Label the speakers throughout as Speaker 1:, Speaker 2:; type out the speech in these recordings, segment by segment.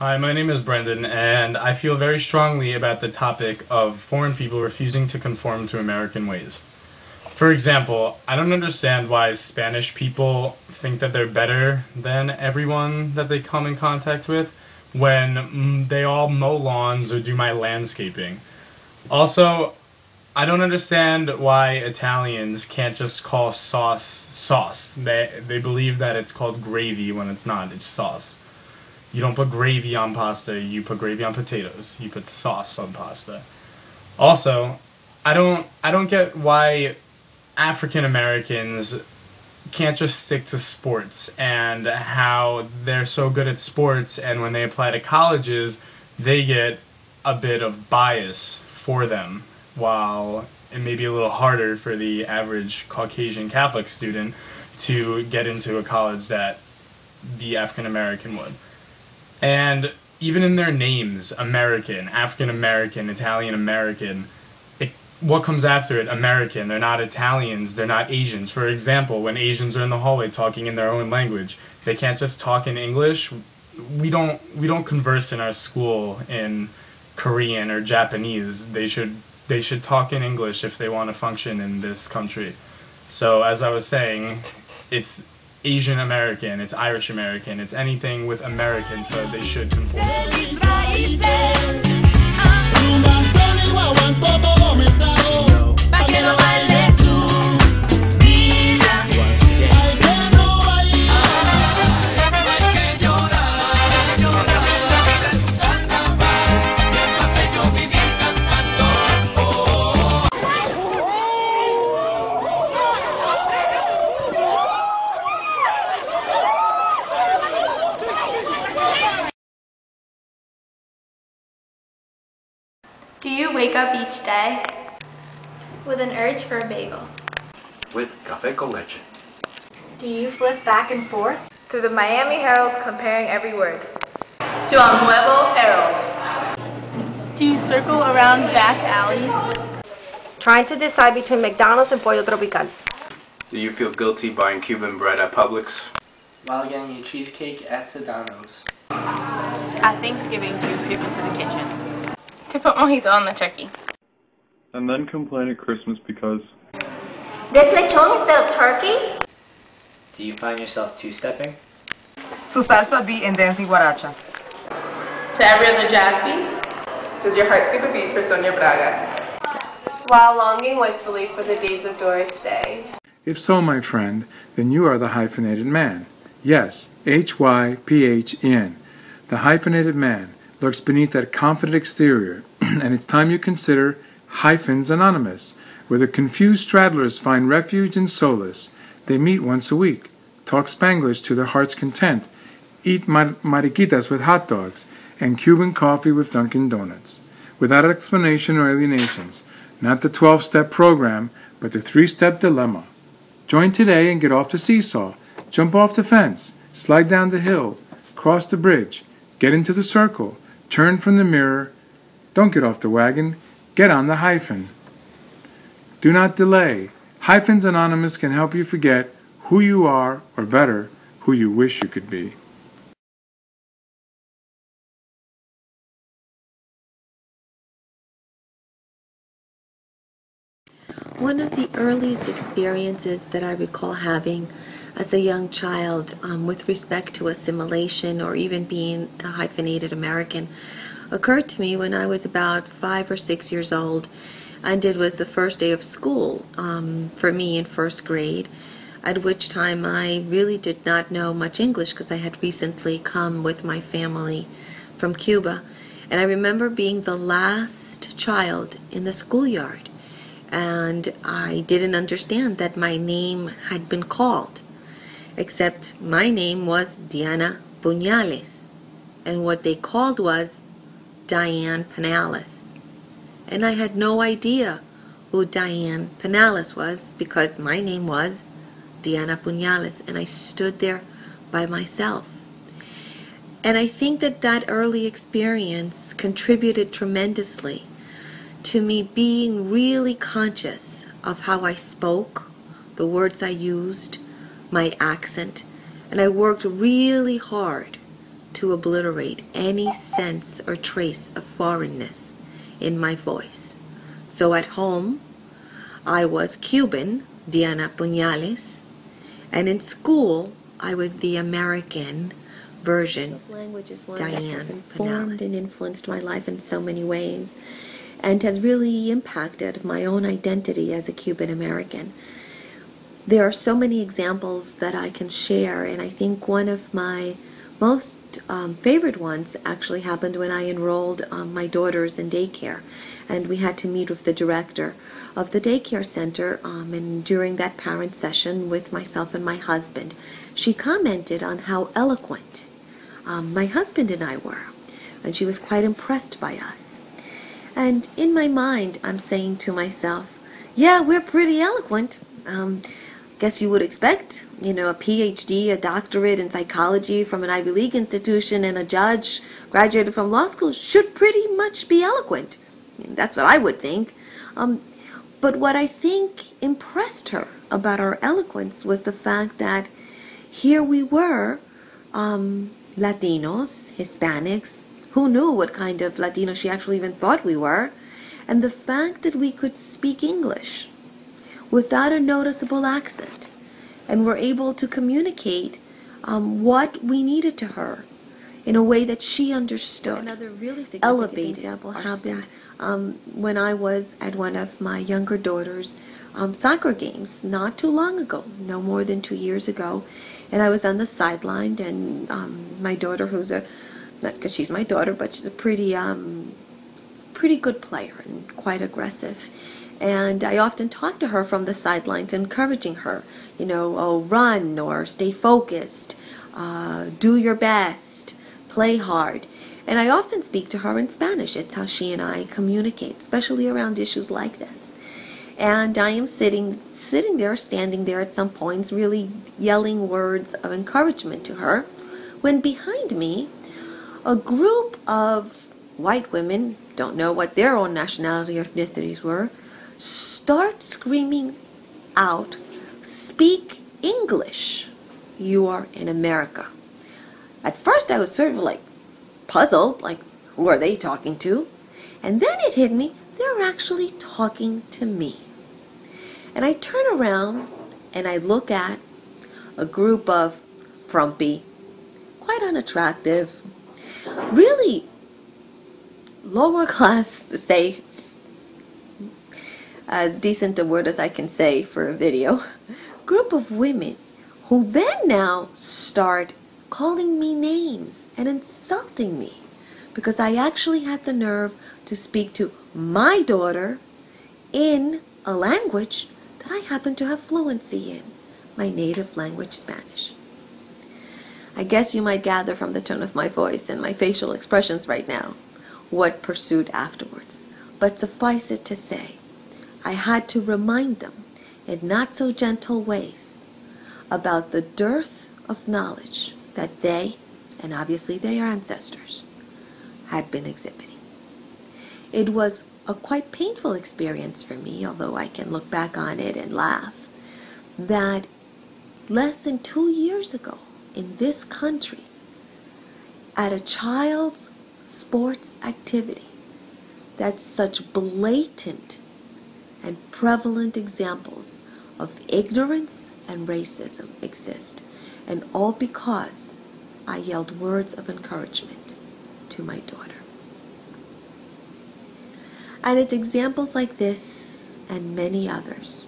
Speaker 1: Hi, my name is Brendan, and I feel very strongly about the topic of foreign people refusing to conform to American ways. For example, I don't understand why Spanish people think that they're better than everyone that they come in contact with when they all mow lawns or do my landscaping. Also, I don't understand why Italians can't just call sauce sauce. They believe that it's called gravy when it's not, it's sauce. You don't put gravy on pasta, you put gravy on potatoes. You put sauce on pasta. Also, I don't get why African Americans can't just stick to sports and how they're so good at sports and when they apply to colleges, they get a bit of bias for them while it may be a little harder for the average Caucasian Catholic student to get into a college that the African American would. And even in their names, American, African American, Italian American, what comes after it? American. They're not Italians, they're not Asians. For example, when Asians are in the hallway talking in their own language, they can't just talk in English. We don't converse in our school in Korean or Japanese. They should talk in English if they want to function in this country. So as I was saying, it's Asian American, it's Irish American, it's anything with American, so they should conform to the
Speaker 2: Do you wake up each day with an urge for a bagel?
Speaker 3: With café con leche.
Speaker 2: Do you flip back and forth through the Miami Herald comparing every word
Speaker 4: to El Nuevo Herald?
Speaker 2: Do you circle around back alleys
Speaker 5: trying to decide between McDonald's and Pollo Tropical?
Speaker 6: Do you feel guilty buying Cuban bread at Publix?
Speaker 7: While getting a cheesecake at Sedano's?
Speaker 4: At Thanksgiving, do you creep into the kitchen to put mojito on the turkey?
Speaker 8: And then complain at Christmas because...
Speaker 5: This lechon instead of turkey?
Speaker 9: Do you find yourself two-stepping?
Speaker 10: To salsa beat and dancing guaracha.
Speaker 4: To every other jazz beat?
Speaker 11: Does your heart skip a beat for Sonia Braga?
Speaker 2: while longing wistfully for the days of Doris Day?
Speaker 12: If so, my friend, then you are the hyphenated man. Yes, Hyphen. The hyphenated man lurks beneath that confident exterior, and it's time you consider Hyphens Anonymous, where the confused straddlers find refuge and solace. They meet once a week, talk Spanglish to their heart's content, eat mariquitas with hot dogs, and Cuban coffee with Dunkin' Donuts, without explanation or alienations, not the 12-step program, but the 3-step dilemma. Join today and get off the seesaw, jump off the fence, slide down the hill, cross the bridge, get into the circle, turn from the mirror. Don't get off the wagon, get on the hyphen. Do not delay. Hyphens Anonymous can help you forget who you are, or better, who you wish you could be.
Speaker 13: One of the earliest experiences that I recall having as a young child with respect to assimilation or even being a hyphenated American occurred to me when I was about 5 or 6 years old, and it was the first day of school for me in first grade, at which time I really did not know much English because I had recently come with my family from Cuba. And I remember being the last child in the schoolyard, and I didn't understand that my name had been called, except my name was Diana Puñales, and what they called was Diane Penales. And I had no idea who Diane Penales was because my name was Diana Puñales, and I stood there by myself. And I think that that early experience contributed tremendously to me being really conscious of how I spoke, the words I used, my accent, and I worked really hard to obliterate any sense or trace of foreignness in my voice. So at home, I was Cuban, Diana Puñales, and in school, I was the American version, Diane formed and influenced my life in so many ways, and has really impacted my own identity as a Cuban American. There are so many examples that I can share, and I think one of my most favorite ones actually happened when I enrolled my daughters in daycare, and we had to meet with the director of the daycare center, and during that parent session with myself and my husband, she commented on how eloquent my husband and I were, and she was quite impressed by us. And in my mind, I'm saying to myself, yeah, we're pretty eloquent. Guess you would expect, a PhD, a doctorate in psychology from an Ivy League institution, and a judge graduated from law school should pretty much be eloquent. That's what I would think. But what I think impressed her about our eloquence was the fact that here we were, Latinos, Hispanics, who knew what kind of Latino she actually even thought we were, and the fact that we could speak English without a noticeable accent, and were able to communicate what we needed to her in a way that she understood. Another really significant example happened when I was at one of my younger daughter's soccer games not too long ago, no more than 2 years ago, and I was on the sideline, and my daughter, who's not because she's my daughter, but she's a pretty good player and quite aggressive. And I often talk to her from the sidelines, encouraging her, run or stay focused, do your best, play hard. And I often speak to her in Spanish. It's how she and I communicate, especially around issues like this. And I am standing there at some points, really yelling words of encouragement to her, when behind me, a group of white women, don't know what their own nationality or ethnicities were, start screaming out, "Speak English. You are in America." At first I was sort of puzzled, who are they talking to? And then it hit me, they're actually talking to me. And I turn around and I look at a group of frumpy, quite unattractive, really lower class, to say as decent a word as I can say for a video, group of women who then now start calling me names and insulting me because I actually had the nerve to speak to my daughter in a language that I happen to have fluency in, my native language, Spanish. I guess you might gather from the tone of my voice and my facial expressions right now what pursued afterwards. But suffice it to say, I had to remind them in not so gentle ways about the dearth of knowledge that they, and obviously their ancestors, had been exhibiting. It was a quite painful experience for me, although I can look back on it and laugh, that less than 2 years ago in this country, at a child's sports activity, that such blatant and prevalent examples of ignorance and racism exist, and all because I yelled words of encouragement to my daughter. And it's examples like this and many others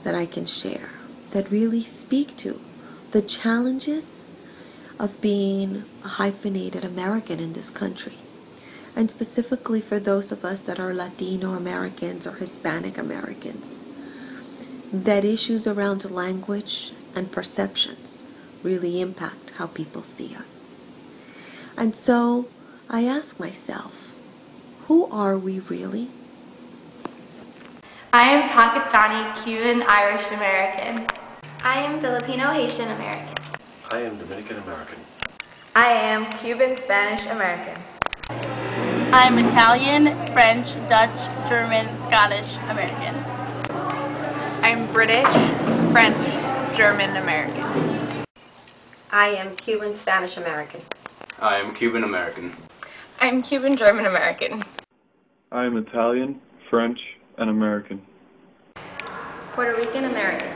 Speaker 13: that I can share that really speak to the challenges of being a hyphenated American in this country, and specifically for those of us that are Latino Americans or Hispanic Americans, that issues around language and perceptions really impact how people see us. And so I ask myself, who are we really?
Speaker 2: I am Pakistani, Cuban, Irish American. I am Filipino, Haitian American.
Speaker 3: I am Dominican American.
Speaker 11: I am Cuban, Spanish American.
Speaker 4: I'm Italian, French, Dutch, German, Scottish American.
Speaker 11: I'm British, French, German American.
Speaker 5: I am Cuban, Spanish American.
Speaker 6: I am Cuban American.
Speaker 4: I'm Cuban German American.
Speaker 8: I am Italian, French, and American.
Speaker 2: Puerto Rican American.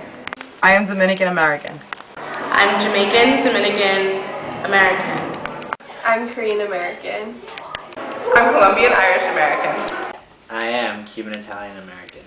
Speaker 10: I am Dominican American.
Speaker 11: I'm Jamaican, Dominican, American.
Speaker 2: I'm Korean American.
Speaker 11: I'm Colombian, Irish American.
Speaker 9: I am Cuban Italian American.